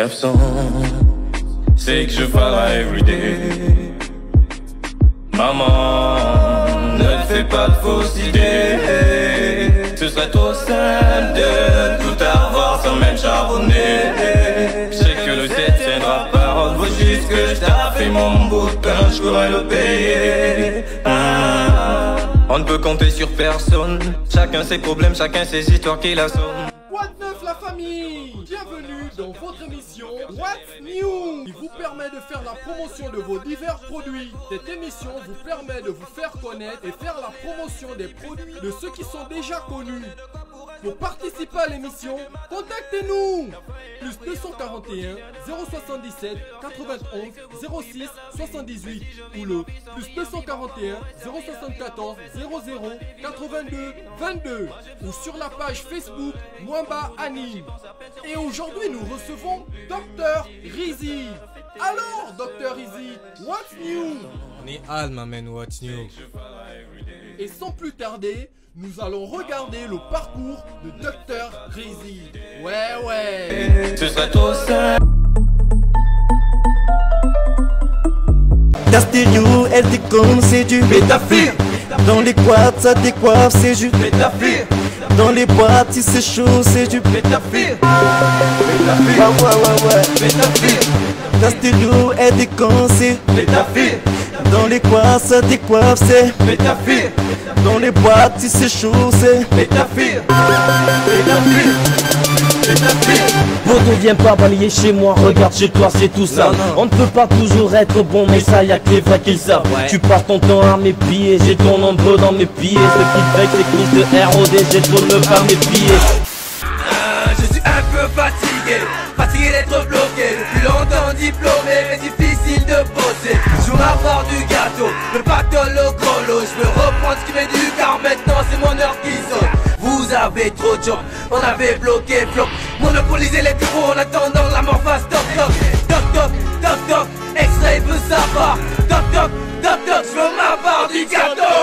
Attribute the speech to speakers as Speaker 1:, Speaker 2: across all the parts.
Speaker 1: absent, c'est que je parle everyday. Maman, ne te fais pas de fausses idées. Ce serait trop simple de tout avoir sans même charbonner. Je sais que le 7 tiendra parole, faut juste que je tape fait mon bout de pain, je pourrais le payer. On ne peut compter sur personne, chacun ses problèmes, chacun ses histoires qui l'assomment.
Speaker 2: What neuf la famille? Bienvenue dans votre émission What's New, qui vous permet de faire la promotion de vos divers produits. Cette émission vous permet de vous faire connaître et faire la promotion des produits de ceux qui sont déjà connus. Pour participer à l'émission, contactez-nous plus 241 077 91 06 78 ou le plus 241 074 00 82 22 ou sur la page Facebook Mwamba Anime. Et aujourd'hui nous recevons Dr Rizzy. Alors Dr Rizzy, what's new?
Speaker 3: On est Al, ma man, what's new?
Speaker 2: Et sans plus tarder, nous allons regarder le parcours de Dr Rizzy. Ouais.
Speaker 1: Ce serait trop simple.
Speaker 4: Ta stéréo, elle déconne, c'est du métaphile. Dans les quads, ça décoiffe, c'est du métaphile. Dans les boîtes, si c'est chaud, c'est du métaphile. Ouais. Métaphile. Ta stéréo, elle déconne, c'est métaphile. Dans les quads, ça décoiffe, c'est métaphile. Dans les boîtes, si c'est chaud, c'est métaphile.
Speaker 5: Poto, viens pas balayer chez moi, regarde chez toi, c'est tout ça. On ne peut pas toujours être bon, mais ça y'a que les vrais qui le savent. Tu passes ton temps à mes pieds, j'ai ton ombre dans mes pieds. Ce qui fait que c'est que de ROD, j'ai trop de me faire mes pieds.
Speaker 6: Je suis un peu fatigué d'être bloqué. Depuis longtemps diplômé, mais difficile de bosser. Je joue ma part du gâteau, le pactole au gros lot. Je veux reprendre ce qui m'est dû, car maintenant c'est mon heure qui sonne. Vous avez trop de jobs, on avait bloqué flop. Monopoliser les bureaux en attendant la mort face. Toc toc, extrait veut savoir. Toc, je veux ma part du gâteau.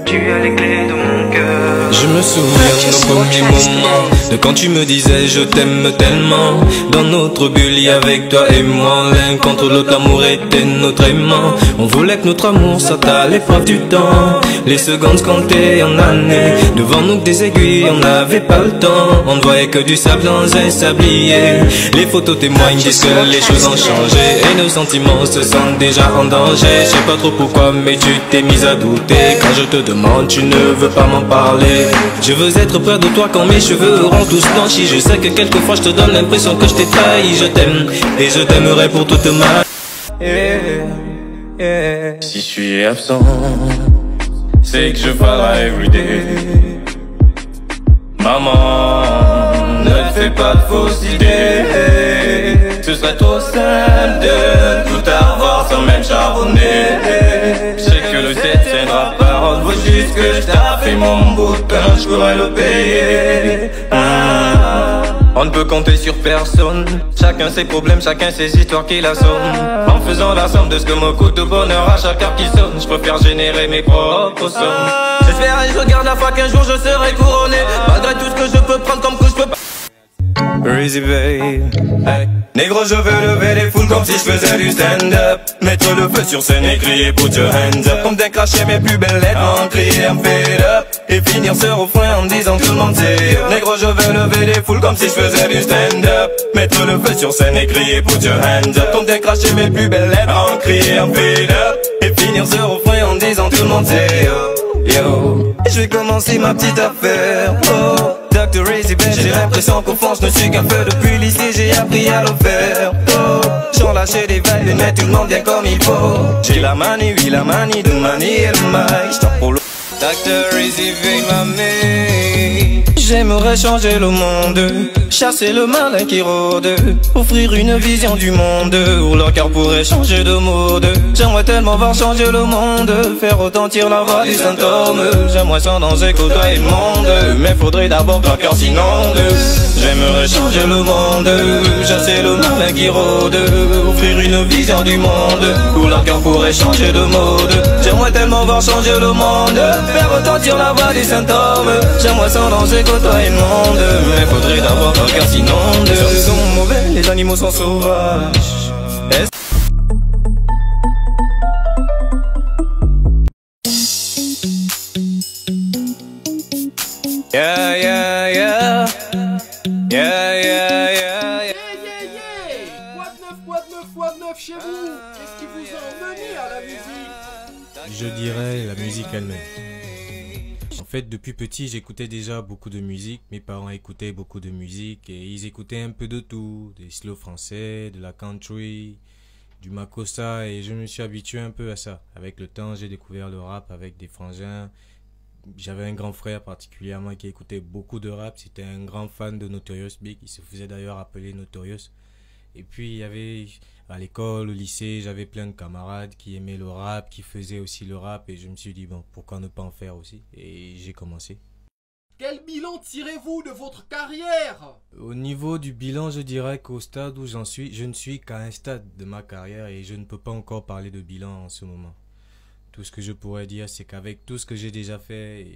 Speaker 1: Tu as les clés de mon cœur. Je me souviens de nos premiers moments, de quand tu me disais je t'aime tellement. Dans notre bulle, y'avait toi et moi, l'un contre l'autre, l'amour était notre aimant. On voulait que notre amour sorte à l'épreuve du temps. Les secondes se comptaient en années, devant nous que des aiguilles, on n'avait pas le temps. On ne voyait que du sable dans un sablier. Les photos témoignent, disent que les choses ont changé et nos sentiments se sentent déjà en danger. Je sais pas trop pourquoi, mais tu t'es mise à douter. Quand je te demande, tu ne veux pas m'en parler. Je veux être près de toi quand mes cheveux auront tous blanchi. Je sais que quelquefois je te donne l'impression que je t'ai trahi. Je t'aime et je t'aimerai pour toute ma Si je suis absent, c'est que je parle everyday. Maman, ne te fais pas de fausses idées. Ce serait trop simple de tout avoir sans même charbonner. Je sais que le 7 tiendra parole, faut juste que je tape fait mon bout de pain, je pourrais le payer. On ne peut compter sur personne, chacun ses problèmes, chacun ses histoires qui l'assomment. En faisant la somme de ce que me coûte de bonheur à chaque heure qui sonne, je préfère générer mes propres sommes. J'espère et je regarde la fois qu'un jour je serai couronné, malgré tout ce que je peux prendre comme coup, je peux pas. Rizzy babe, hey. Négro je veux lever les foules comme si je faisais du stand-up. Mettre le feu sur scène et crier put your hands up. Comme d'un cracher mes plus belles lettres en crier I'm fed up. Et finir ce refrain en me disant tout le monde c'est négro je veux lever les foules comme si je faisais du stand-up. Mettre le feu sur scène et crier put your hands up. Comme d'un cracher mes plus belles lettres en crier I'm fed up. Et finir ce refrain en me disant tout le monde c'est yo. Et je vais commencer ma petite affaire. Oh, Dr Rizzy, j'ai l'impression qu'au fond je ne suis qu'un feu. Depuis lycée j'ai appris à le faire. Oh, j'en lâché des vagues, mais tout le monde bien comme il faut. J'ai la manie, oui la manie de manier le mic. J't'en pour le Dr Rizzy, veille ma main. J'aimerais changer le monde, chasser le malin qui rôde, offrir une vision du monde où leur cœur pourrait changer de mode. J'aimerais tellement voir changer le monde, faire retentir la voix du Saint-Homme. J'aimerais sans danger côtoyer le monde, mais faudrait d'abord que leur cœur s'inonde. J'aimerais changer le monde, chasser le malin qui rôde, offrir une vision du monde où leur cœur pourrait changer de mode. J'aimerais tellement voir changer le monde, faire retentir la voix des symptômes. J'aimerais sans danger côtoyer le monde, mais faudrait d'abord qu'un cœur s'inonde. Les hommes sont mauvais, les animaux sont sauvages. Yeah, yeah, yeah. Yeah, yeah, yeah, yeah.
Speaker 2: Quoi de neuf chez vous? Qu'est-ce qui vous a emmené à la musique?
Speaker 3: Je dirais la musique elle-même. En fait, depuis petit, j'écoutais déjà beaucoup de musique. Mes parents écoutaient beaucoup de musique et ils écoutaient un peu de tout. Des slow français, de la country, du makossa, et je me suis habitué un peu à ça. Avec le temps, j'ai découvert le rap avec des frangins. J'avais un grand frère particulièrement qui écoutait beaucoup de rap. C'était un grand fan de Notorious Big. Il se faisait d'ailleurs appeler Notorious. Et puis il y avait à l'école, au lycée, j'avais plein de camarades qui aimaient le rap, qui faisaient aussi le rap. Et je me suis dit, bon, pourquoi ne pas en faire aussi? Et j'ai commencé.
Speaker 2: Quel bilan tirez-vous de votre carrière?
Speaker 3: Au niveau du bilan, je dirais qu'au stade où j'en suis, je ne suis qu'à un stade de ma carrière et je ne peux pas encore parler de bilan en ce moment. Tout ce que je pourrais dire, c'est qu'avec tout ce que j'ai déjà fait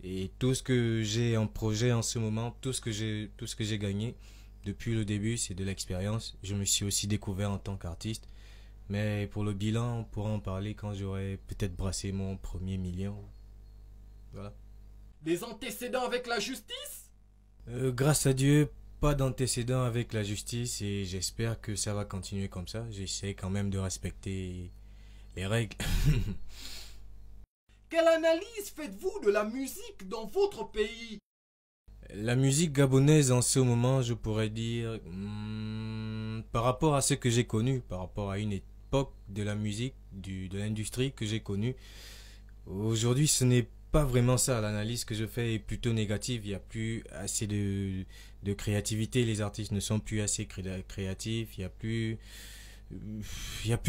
Speaker 3: et tout ce que j'ai en projet en ce moment, tout ce que j'ai gagné depuis le début, c'est de l'expérience. Je me suis aussi découvert en tant qu'artiste. Mais pour le bilan, on pourra en parler quand j'aurai peut-être brassé mon premier million. Voilà.
Speaker 2: Des antécédents avec la justice?
Speaker 3: Grâce à Dieu, pas d'antécédents avec la justice et j'espère que ça va continuer comme ça. J'essaie quand même de respecter les règles.
Speaker 2: Quelle analyse faites-vous de la musique dans votre pays?
Speaker 3: La musique gabonaise en ce moment, je pourrais dire, par rapport à ce que j'ai connu, par rapport à une époque de la musique, de l'industrie que j'ai connue, aujourd'hui ce n'est pas vraiment ça. L'analyse que je fais est plutôt négative. Il n'y a plus assez de créativité, les artistes ne sont plus assez créatifs, il y a plus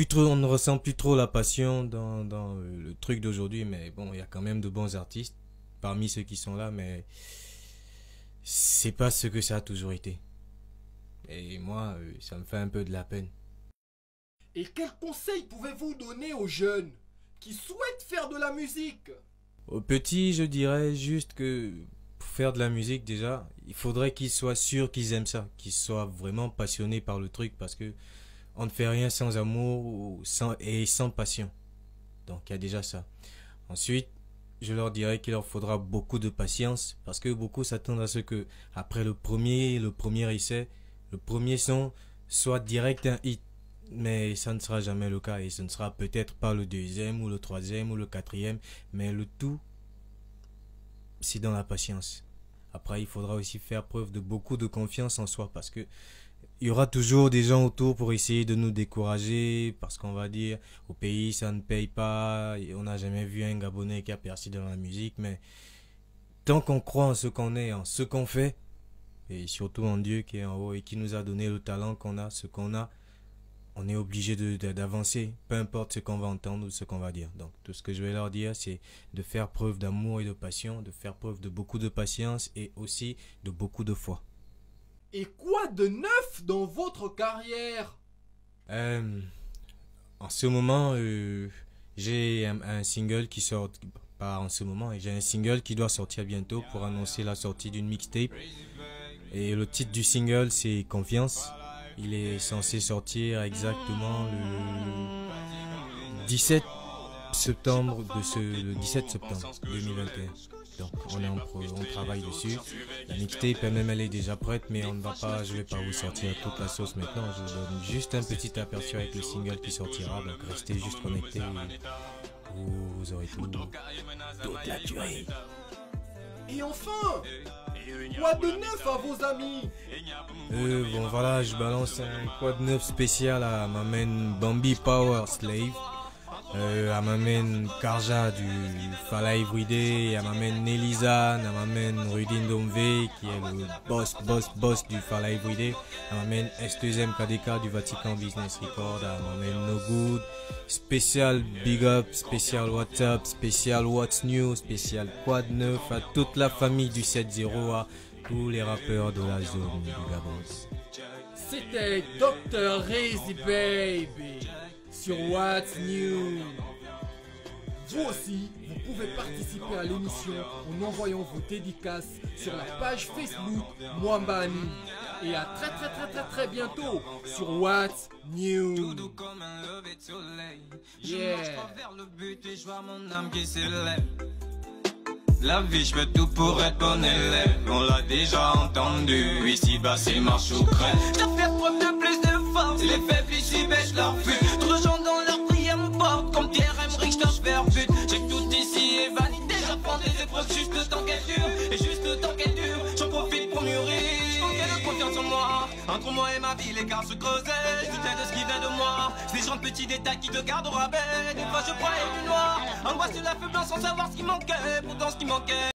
Speaker 3: trop, on ne ressent plus trop la passion dans le truc d'aujourd'hui, mais bon, il y a quand même de bons artistes parmi ceux qui sont là, mais c'est pas ce que ça a toujours été. Et moi, ça me fait un peu de la peine.
Speaker 2: Et quels conseils pouvez-vous donner aux jeunes qui souhaitent faire de la musique?
Speaker 3: Aux petits, je dirais juste que pour faire de la musique, déjà, il faudrait qu'ils soient sûrs qu'ils aiment ça, qu'ils soient vraiment passionnés par le truc, parce que on ne fait rien sans amour et sans passion. Donc il y a déjà ça. Ensuite, je leur dirais qu'il leur faudra beaucoup de patience, parce que beaucoup s'attendent à ce que après le premier essai, le premier son soit direct un hit. Mais ça ne sera jamais le cas et ce ne sera peut-être pas le deuxième ou le troisième ou le quatrième, mais le tout, c'est dans la patience. Après, il faudra aussi faire preuve de beaucoup de confiance en soi, parce que il y aura toujours des gens autour pour essayer de nous décourager, parce qu'on va dire au pays ça ne paye pas, et on n'a jamais vu un Gabonais qui a percé dans la musique, mais tant qu'on croit en ce qu'on est, en ce qu'on fait, et surtout en Dieu qui est en haut et qui nous a donné le talent qu'on a, ce qu'on a, on est obligé d'avancer, peu importe ce qu'on va entendre ou ce qu'on va dire. Donc tout ce que je vais leur dire, c'est de faire preuve d'amour et de passion, de faire preuve de beaucoup de patience et aussi de beaucoup de foi.
Speaker 2: Et quoi de neuf dans votre carrière?
Speaker 3: En ce moment, j'ai un single qui sort, pas en ce moment, j'ai un single qui doit sortir bientôt pour annoncer la sortie d'une mixtape. Et le titre du single, c'est Confiance. Il est censé sortir exactement le 17 septembre le 17 septembre 2021. Donc on travaille dessus. La mixtape elle-même elle est déjà prête, mais je vais pas vous sortir toute la sauce maintenant. Je donne juste un petit aperçu avec le single qui sortira. Donc restez juste connectés. Vous aurez toute la durée.
Speaker 2: Et enfin, quoi de neuf à vos amis?
Speaker 3: Bon voilà, je balance un quoi de neuf spécial à ma main Bambi Power Slave, à ma main Karja du Fala Everyday, à ma main Nelizan, à ma main Rudin Domve qui est le boss du Fala Everyday, à ma main S2M KDK du Vatican Business Record, à ma main No Good, spécial Big Up, spécial WhatsApp, spécial What's New, spécial Quad 9, à toute la famille du 7-0, à tous les rappeurs de la zone du Gabon.
Speaker 2: C'était Dr. Razy Baby sur What's New. Vous aussi, vous pouvez participer à l'émission en envoyant vos dédicaces sur la page Facebook Mwamba Anime. Et à très bientôt sur What's New.
Speaker 1: Tout doux comme un lever de soleil. Je
Speaker 2: Yeah.
Speaker 1: marche pas vers le but et je vois mon âme qui s'élève. La vie, je fais tout pour être bon élève. On l'a déjà entendu. Ici bas c'est marche ou crève. Je dois faire preuve de plus de force. Les faibles ici baissent leur vue. Trop de gens dans leur prière me portent. Comme Pierre Emmerich, je dois faire but. J'ai que tout ici est validé. J'apprends des épreuves juste le temps qu'elles durent. Et juste le temps qu'elles durent, j'en profite pour mûrir. Quelle confiance en moi. Entre moi et ma vie, l'écart se creusait. Je doutais de ce qui vient de moi. C'est des gens de petits détails qui te gardent au rabais. Des fois je croyais du noir. Angoisse de la faiblesse sans savoir ce qui manquait. Pourtant ce qui manquait